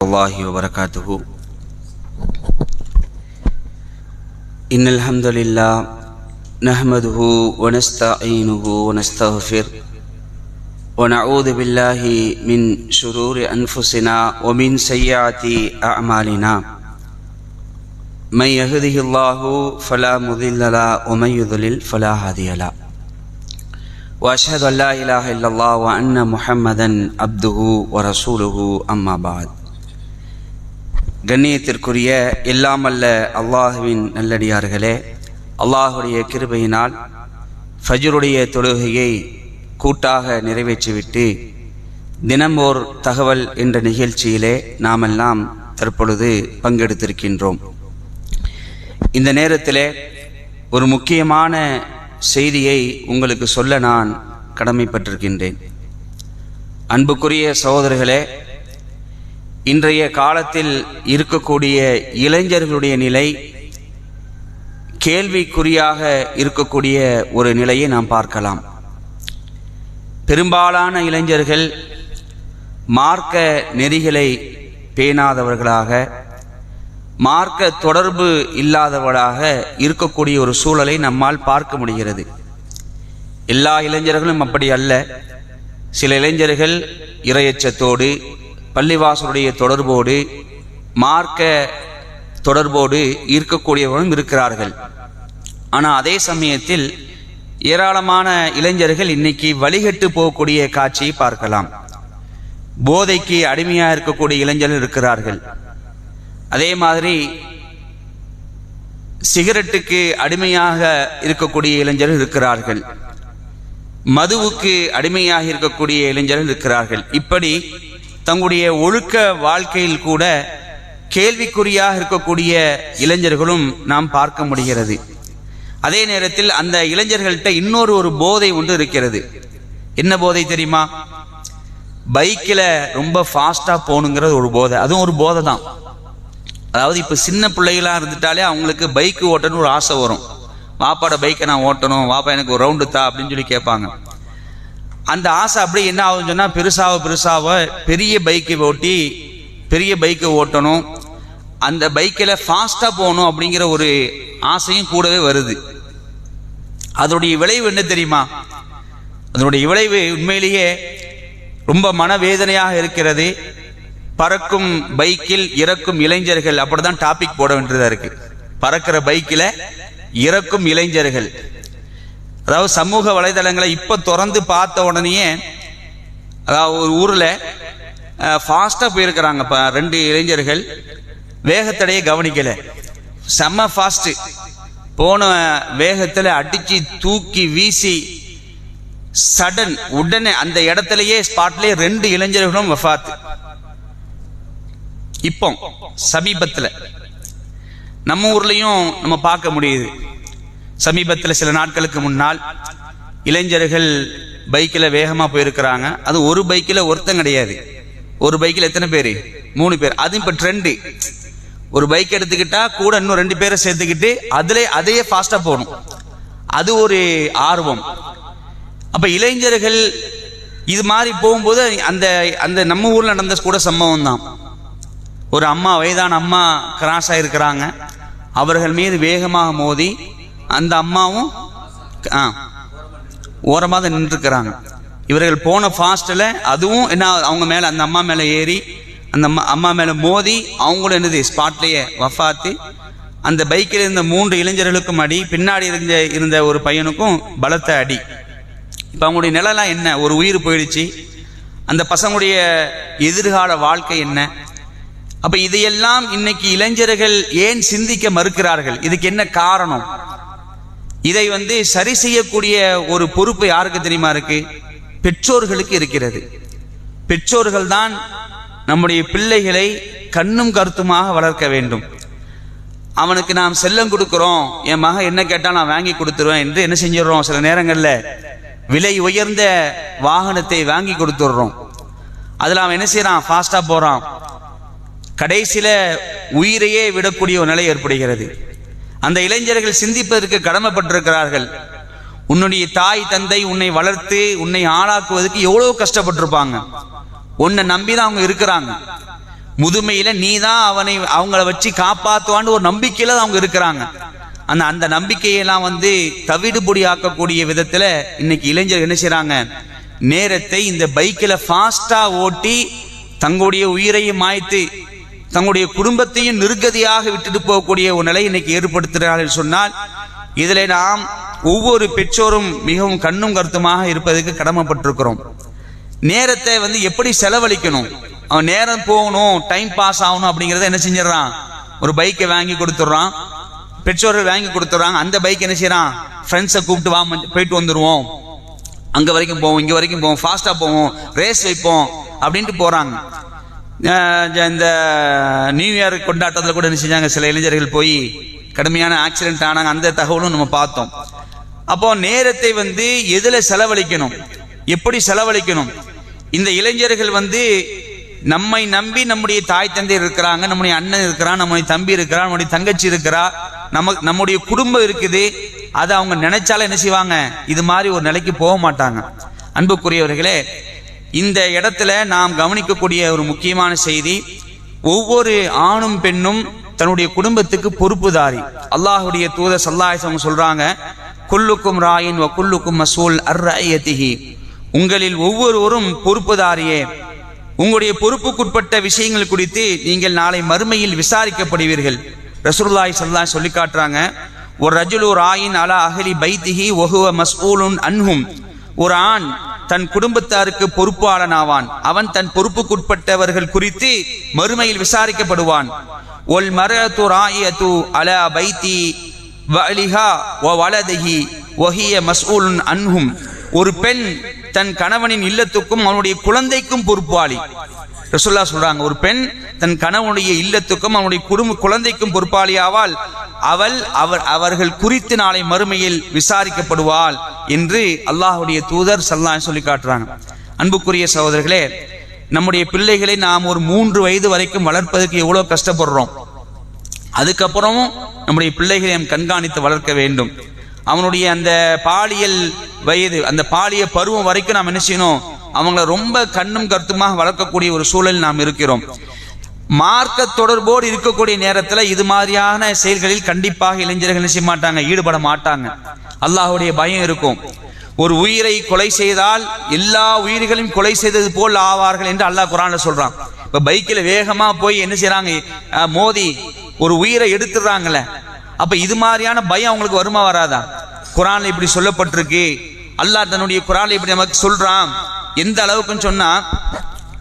الله وبركاته. إن الحمد لله نحمده ونستعينه ونستغفر ونعوذ بالله من شرور أنفسنا ومن سيئات أعمالنا من يهده الله فلا مضل له ومن يضلل فلا هادي له وأشهد أن لا إله إلا الله وأن محمدا عبده ورسوله أما بعد. கண்ணியத்திற்குரிய எல்லாமல்ல அல்லாஹுவின் நல்லடியார்களே, அல்லாஹுடைய கிருபையினால் ஃபஜ்ருடைய தொழுகையை கூட்டாக நிறைவேற்றிவிட்டு தினமோர் தகவல் என்ற நிகழ்ச்சியிலே நாமெல்லாம் தற்பொழுது பங்கெடுத்திருக்கின்றோம். இந்த நேரத்திலே ஒரு முக்கியமான செய்தியை உங்களுக்கு சொல்ல நான் கடமைப்பட்டிருக்கின்றேன். அன்புக்குரிய சகோதரர்களே, இன்றைய காலத்தில் இருக்கக்கூடிய இளைஞர்களுடைய நிலை கேள்விக்குறியாக இருக்கக்கூடிய ஒரு நிலையை நாம் பார்க்கலாம். பெரும்பாலான இளைஞர்கள் மார்க்க நெறிகளை பேணாதவர்களாக, மார்க்க தொடர்பு இல்லாதவர்களாக இருக்கக்கூடிய ஒரு சூழலை நம்மால் பார்க்க முடிகிறது. எல்லா இளைஞர்களும் அப்படி அல்ல. சில இளைஞர்கள் இறையச்சத்தோடு, பள்ளிவாசலுடைய தொடர்போடு, மார்க்க தொடர்போடு இருக்கக்கூடியவர்களும் இருக்கிறார்கள். ஆனால் அதே சமயத்தில் ஏராளமான இளைஞர்கள் இன்னைக்கு வழிகட்டு போகக்கூடிய காட்சியை பார்க்கலாம். போதைக்கு அடிமையாக இருக்கக்கூடிய இளைஞர்கள் இருக்கிறார்கள். அதே மாதிரி சிகரெட்டுக்கு அடிமையாக இருக்கக்கூடிய இளைஞர்கள் இருக்கிறார்கள். மதுவுக்கு அடிமையாக இருக்கக்கூடிய இளைஞர்கள் இருக்கிறார்கள். இப்படி தங்களுடைய ஒழுக்க வாழ்க்கையில் கூட கேள்விக்குறியாக இருக்கக்கூடிய இளைஞர்களும் நாம் பார்க்க முடிகிறது. அதே நேரத்தில் அந்த இளைஞர்கள்ட்ட இன்னொரு போதை ஒன்று இருக்கிறது. என்ன போதை தெரியுமா? பைக்கில் ரொம்ப ஃபாஸ்டா போகணுங்கிறது ஒரு போதை. அதுவும் ஒரு போதை தான். அதாவது இப்போ சின்ன பிள்ளைகளா இருந்துட்டாலே அவங்களுக்கு பைக்கு ஓட்டணும்னு ஒரு ஆசை வரும். வாப்பாட பைக்கை நான் ஓட்டணும், வாப்பா எனக்கு ஒரு ரவுண்டு தா அப்படின்னு சொல்லி கேட்பாங்க. அந்த ஆசை அப்படி என்ன ஆகுதுன்னு சொன்னா, பெருசாக பெரிய பைக்கை ஓட்டணும், அந்த பைக்கில் ஃபாஸ்டா போகணும் அப்படிங்கிற ஒரு ஆசையும் கூடவே வருது. அதனுடைய விளைவு என்ன தெரியுமா? அதனுடைய விளைவு உண்மையிலேயே ரொம்ப மனவேதனையாக இருக்கிறது. பறக்கும் பைக்கில் இறக்கும் இளைஞர்கள், அப்படிதான் டாபிக் போட வேண்டியதா இருக்கு. பறக்கிற பைக்கில் இறக்கும் இளைஞர்கள். அதாவது சமூக வலைதளங்களை இப்ப திறந்து பார்த்த உடனேயே, அதாவது ஒரு ஊர்ல ஃபாஸ்டா போயிருக்கிறாங்க. ரெண்டு இளைஞர்கள் வேகத்தடையே கவனிக்கல, செம்ம ஃபாஸ்ட் போன வேகத்துல அடிச்சு தூக்கி வீசி சடன் உடனே அந்த இடத்திலேயே ஸ்பாட்லயே ரெண்டு இளைஞர்களும் வஃபாத். இப்போ சமீபத்துல நம்ம ஊர்லயும் நம்ம பார்க்க முடியுது. சமீபத்தில் சில நாட்களுக்கு முன்னால் இளைஞர்கள் பைக்கில் வேகமா போயிருக்கிறாங்க. அது ஒரு பைக்கில் ஒருத்தன் கிடையாது, ஒரு பைக்கில் எத்தனை பேர்? 3 பேர். அது இப்ப ட்ரெண்டு. ஒரு பைக் எடுத்துக்கிட்டா கூட இன்னும் 2 பேரை சேர்த்துக்கிட்டு அதையே ஃபாஸ்டா போகணும். அது ஒரு ஆர்வம். அப்ப இளைஞர்கள் இது மாதிரி போகும்போது அந்த நம்ம ஊர்ல நடந்த கூட சம்பவம் தான். ஒரு அம்மா, வயதான அம்மா கிராஸ் ஆயிருக்கிறாங்க. அவர்கள் மீது வேகமாக மோதி அந்த அம்மாவும் ஓரமாக நின்றுக்கிறாங்க. இவர்கள் போன ஃபாஸ்ட்ல அதுவும் என்ன, அவங்க மேல, அந்த அம்மா மேல ஏறி அந்த அம்மா மேல மோதி அவங்களும் என்னது ஸ்பாட்லயே வஃபாத்து. அந்த பைக்கில் இருந்த 3 இளைஞர்களுக்கும் அடி, பின்னாடி இருந்த ஒரு பையனுக்கும் பலத்த அடி. இப்ப அவங்களுடைய நிலைலாம் என்ன? ஒரு உயிர் போயிடுச்சு. அந்த பசங்களுடைய எதிர்கால வாழ்க்கை என்ன? அப்ப இதையெல்லாம் இன்னைக்கு இளைஞர்கள் ஏன் சிந்திக்க மறுக்கிறார்கள்? இதுக்கு என்ன காரணம்? இதை சரி செய்யக்கூடிய ஒரு பொறுப்பு யாருக்கு தெரியுமா இருக்கு? பெற்றோர்களுக்கு இருக்கிறது. பெற்றோர்கள் தான் நம்முடைய பிள்ளைகளை கண்ணும் கருத்துமாக வளர்க்க வேண்டும். அவனுக்கு நாம் செல்லம் கொடுக்கிறோம், என் மகன் என்ன கேட்டால் நான் வாங்கி கொடுத்துருவேன் என்று என்ன செஞ்சிடறோம்? சில நேரங்கள்ல விலை உயர்ந்த வாகனத்தை வாங்கி கொடுத்துடுறோம். அதுல அவன் என்ன செய்யறான்? ஃபாஸ்டா போறான். கடைசியில உயிரையே விடக்கூடிய ஒரு நிலை ஏற்படுகிறது. அந்த இளைஞர்கள் சிந்திப்பதற்கு கடமைப்பட்டிருக்கிறார்கள். உன்னுடைய தாய் தந்தை உன்னை வளர்த்து உன்னை ஆளாக்குவதற்கு எவ்வளவு கஷ்டப்பட்டிருப்பாங்க. உன்னை நம்பிதான் அவங்க இருக்கிறாங்க. முதுமையில நீ தான் அவங்கள வச்சு காப்பாத்துவான்னு ஒரு நம்பிக்கையில அவங்க இருக்கிறாங்க. அந்த நம்பிக்கையெல்லாம் தவிடுபொடி ஆக்கக்கூடிய விதத்துல இன்னைக்கு இளைஞர் என்ன செய்றாங்க, நேரத்தை இந்த பைக்கில் ஃபாஸ்டா ஓட்டி தங்களுடைய உயிரையும் மாய்த்து தங்களுடைய குடும்பத்தையும் நிர்கதியாக விட்டுட்டு போகக்கூடிய ஒரு நிலை இன்னைக்கு ஏற்படுத்துகிறார்கள் சொன்னால், இதில் நாம் ஒவ்வொரு பெற்றோரும் மிகவும் கண்ணும் கருத்துமாக இருப்பதற்கு கடமைப்பட்டிருக்கிறோம். நேரத்தை எப்படி செலவழிக்கணும், அவன் நேரம் போகணும், டைம் பாஸ் ஆகணும் அப்படிங்கிறத என்ன செஞ்சிடறான், ஒரு பைக்கை வாங்கி கொடுத்துட்றான், பெற்றோர்கள் வாங்கி கொடுத்துட்றாங்க. அந்த பைக் என்ன செய்யறான், ஃப்ரெண்ட்ஸை கூப்பிட்டு வா போயிட்டு வந்துடுவோம், அங்க வரைக்கும் போவோம், இங்க வரைக்கும் போவோம், ஃபாஸ்டா போவோம், ரேஸ் வைப்போம் அப்படின்ட்டு போறாங்க. இந்த நியூ இயர் கொண்டாட்டத்தில் கூட என்ன செஞ்சாங்க, சில இளைஞர்கள் போய் கடுமையான ஆக்சிடென்ட் ஆனாங்க. அந்த தகவலும் நம்ம பார்த்தோம். அப்போ நேரத்தை எதுல செலவழிக்கணும், எப்படி செலவழிக்கணும், இந்த இளைஞர்கள் நம்மை நம்பி நம்முடைய தாய் தந்தை இருக்கிறாங்க, நம்முடைய அண்ணன் இருக்கிறான், நம்முடைய தம்பி இருக்கிறான், நம்முடைய தங்கச்சி இருக்கிறா, நம்முடைய குடும்பம் இருக்குது. அதை அவங்க நினைச்சாலும் என்ன செய்வாங்க, இது மாதிரி ஒரு நிலைக்கு போக மாட்டாங்க. அன்புக்குரியவர்களே, இந்த இடத்துல நாம் கவனிக்கக்கூடிய ஒரு முக்கியமான செய்தி, ஒவ்வொரு ஆணும் பெண்ணும் தன்னுடைய குடும்பத்துக்கு பொறுப்புதாரி. அல்லாஹ்வுடைய தூதர் ஸல்லல்லாஹு அலைஹி வஸல்லம் சொல்றாங்க, குல்லுக்கும் ராயின் வ குல்லுக்கும் மஸ்ஊல் அர் ரஅயத்திஹி, உங்களில் ஒவ்வொருவரும் பொறுப்புதாரியே, உங்களுடைய பொறுப்புக்குட்பட்ட விஷயங்கள் குறித்து நீங்கள் நாளை மறுமையில் விசாரிக்கப்படுவீர்கள். ரசூலுல்லாஹி ஸல்லல்லாஹு அலைஹி சொல்லி காட்டுறாங்க, ஒரு ரஜுலு ராயின் அலா அஹ்லி பைத்திஹி வ ஹுவ மஸ்ஊலுன் அன்ஹும், ஒரு ஆண் தன் குடும்பத்தாருக்கு பொறுப்பாளனாவான், அவன் தன் பொறுப்புக்குட்பட்டவர்கள் குறித்து மறுமையில் விசாரிக்கப்படுவான். ஒல் மரஅத்து ராயியத்து அலா பைத்தி வஅலிஹா வ வலதிஹி வ ஹிய மஸ்ஊலுன் அன்ஹும், ஒரு பெண் தன் கணவனின் இல்லத்துக்கும் அவனுடைய குழந்தைக்கும் பொறுப்பாளி. ரசூலுல்லாஹ் சொல்றாங்க, ஒரு பெண் தன் கணவனுடைய இல்லத்துக்கும் அவனுடைய குழந்தைக்கும் பொறுப்பாளி ஆவாள், அவர்கள் குறித்து நாளை மறுமையில் விசாரிக்கப்படுவாள் என்று அல்லாஹ்வுடைய தூதர் ஸல்லல்லாஹு அலைஹி சொல்லி காட்டுறாங்க. அன்புக்குரிய சகோதரர்களே, நம்முடைய பிள்ளைகளை நாம் ஒரு 3 வயது வரைக்கும் வளர்ப்பதற்கு எவ்வளவு கஷ்டப்படுறோம். அதுக்கப்புறமும் நம்முடைய பிள்ளைகளை நாம் கண்காணித்து வளர்க்க வேண்டும். அவனுடைய அந்த பாலியல் வயது, அந்த பாலிய பருவம் வரைக்கும் நாம் என்ன செய்யணும், அவங்களை ரொம்ப கண்ணும் கருத்துமாக வளர்க்கக்கூடிய ஒரு சூழல் நாம் இருக்கிறோம். மார்க்க தொடர்போடு இருக்கக்கூடிய நேரத்தில் இது மாதிரியான செயல்களில் கண்டிப்பாக இளைஞர்கள் செய்ய மாட்டாங்க, ஈடுபட மாட்டாங்க. அல்லாஹ்வுடைய பயம் இருக்கும். ஒரு உயிரை கொலை செய்தால் எல்லா உயிர்களையும் கொலை செய்தது போல் ஆவார்கள் என்று அல்லாஹ் குர்ஆன்ல சொல்றான். இப்ப பைக்கில் வேகமா போய் என்ன செய்யறாங்க, மோதி ஒரு உயிரை எடுத்துடுறாங்கல்ல, அப்ப இது மாதிரியான பயம் அவங்களுக்கு வருமா வராதா? குர்ஆன்ல இப்படி சொல்லப்பட்டிருக்கு. அல்லாஹ் தன்னுடைய குர்ஆன்ல இப்படி நமக்கு சொல்றான். எந்த அளவுக்குன்னு சொன்னா,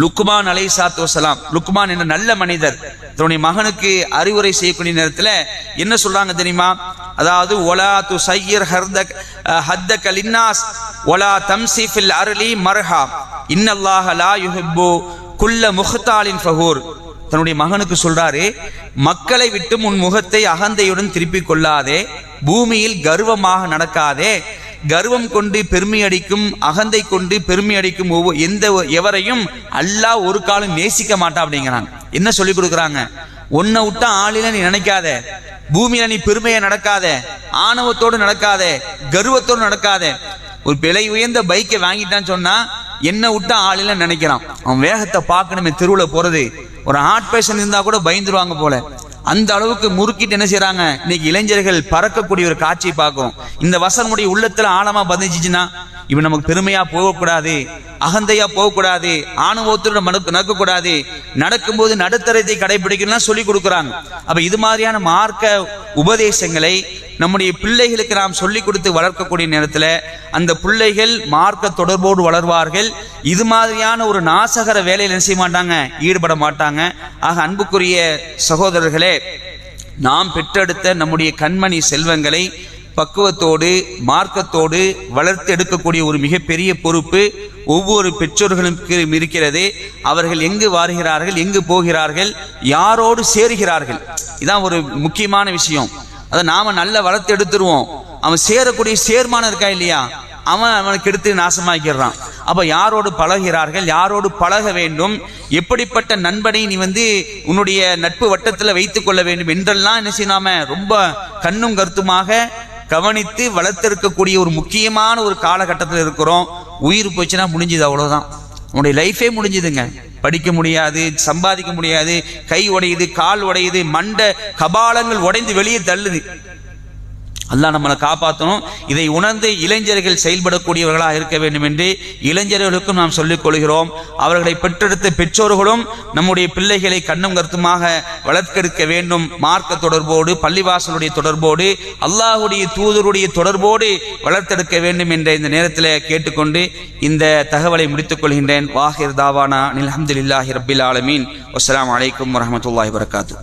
லுக்மான் அலைஹிஸ்ஸலாத்து வஸலாம், லுக்மான் என்ற நல்ல மனிதர் தன்னுடைய மகனுக்கு அறிவுரை செய்யக்கூடிய நேரத்தில் என்ன சொல்றாங்க தெரியுமா? அதாவது ஒலா துஸய்யிர் ஹத்தக லின்னாஸ் ஒலா தம்சி ஃபில் அர்லி மர்ஹா இன்னல்லாஹ லா யுஹிப்பு குல்ல முஹ்தாலின் ஃபஹூர். தன்னுடைய மகனுக்கு சொல்றாரு, மக்களை விட்டு உன் முகத்தை அகந்தையுடன் திருப்பிக் கொள்ளாதே, பூமியில் கர்வமாக நடக்காதே, கர்வம் கொண்டு பெருமை அடிக்கும், அகந்தை கொண்டு பெருமை அடிக்கும் எவரையும் அல்லாஹ் ஒரு காலம் நேசிக்க மாட்டான் அப்படிங்கிறாங்க. என்ன சொல்லி கொடுக்குறாங்க? உன்னை விட்டா ஆளில நீ நினைக்காத, பூமியில நீ பெருமையை நடக்காத, ஆணவத்தோடு நடக்காத, கர்வத்தோடு நடக்காத. ஒரு விலை உயர்ந்த பைக்கை வாங்கிட்டான்னு சொன்னா என்ன விட்டா ஆளில நினைக்கிறான். அவன் வேகத்தை பார்க்கணுமே, தெருவில் போறது, ஒரு ஹார்ட் பேஷண்ட் இருந்தா கூட பயந்துருவாங்க போல. அந்த அளவுக்கு முறுக்கிட்டு என்ன செய்யறாங்க, இன்னைக்கு இளைஞர்கள் பறக்கக்கூடிய ஒரு காட்சியை பார்க்கிறோம். இந்த வசனமுடைய உள்ளத்துல ஆழமா பதிஞ்சிச்சுன்னா, இவன் நமக்கு பெருமையா போகக்கூடாது, அகந்தையா போகக்கூடாது, ஆணவத்தோட நடக்கக்கூடாது, நடக்கும்போது நடுத்தரத்தை கடைபிடிக்கணும்னா சொல்லி கொடுக்குறாங்க. அப்ப இது மாதிரியான மார்க்க உபதேசங்களை நம்முடைய பிள்ளைகளுக்கு நாம் சொல்லிக் கொடுத்து வளர்க்கக்கூடிய நேரத்தில் அந்த பிள்ளைகள் மார்க்க தொடர்போடு வளர்வார்கள். இது மாதிரியான ஒரு நாசகர வேலையில் என்ன செய்ய மாட்டாங்க, ஈடுபட மாட்டாங்க. ஆக அன்புக்குரிய சகோதரர்களே, நாம் பெற்றெடுத்த நம்முடைய கண்மணி செல்வங்களை பக்குவத்தோடு மார்க்கத்தோடு வளர்த்து எடுக்கக்கூடிய ஒரு மிகப்பெரிய பொறுப்பு ஒவ்வொரு பெற்றோர்களுக்கு இருக்கிறது. அவர்கள் எங்கு வருகிறார்கள், எங்கு போகிறார்கள், யாரோடு சேருகிறார்கள், இதான் ஒரு முக்கியமான விஷயம். அதை நாம நல்ல வளர்த்து எடுத்துருவோம், அவன் சேரக்கூடிய சேர்மானம் இருக்கா இல்லையா, அவனுக்கு எடுத்து நாசமாக்கிறான். அப்ப யாரோடு பழகிறார்கள், யாரோடு பழக வேண்டும், எப்படிப்பட்ட நண்பனை நீ உன்னுடைய நட்பு வட்டத்தில் வைத்துக் கொள்ள வேண்டும் என்றெல்லாம் என்ன செய்யாம ரொம்ப கண்ணும் கருத்துமாக கவனித்து வளர்த்திருக்கக்கூடிய ஒரு முக்கியமான ஒரு காலகட்டத்தில் இருக்கிறோம். உயிர் போச்சுன்னா முடிஞ்சது, அவ்வளவுதான், உன்னுடைய லைஃபே முடிஞ்சுதுங்க. படிக்க முடியாது, சம்பாதிக்க முடியாது, கை உடையுது, கால் உடையுது, மண்டை கபாலங்கள் உடைந்து வெளியே தள்ளுது. அல்லாஹ் நம்மளை காப்பாற்றணும். இதை உணர்ந்து இளைஞர்கள் செயல்படக்கூடியவர்களாக இருக்க வேண்டும் என்று இளைஞர்களுக்கும் நாம் சொல்லிக் கொள்கிறோம். அவர்களை பெற்றெடுத்த பெற்றோர்களும் நம்முடைய பிள்ளைகளை கண்ணும் கருத்துமாக வளர்த்தெடுக்க வேண்டும். மார்க்க தொடர்போடு, பள்ளிவாசலுடைய தொடர்போடு, அல்லாஹுடைய தூதருடைய தொடர்போடு வளர்த்தெடுக்க வேண்டும் என்ற இந்த நேரத்தில் கேட்டுக்கொண்டு இந்த தகவலை முடித்துக் கொள்கின்றேன். வாஹிர் தாவானா அல்ஹம்துலில்லாஹி ரப்பில் ஆலமீன். அஸ்ஸலாமு அலைக்கும் வரஹ்மத்துல்லாஹி வபரகாத்துஹு.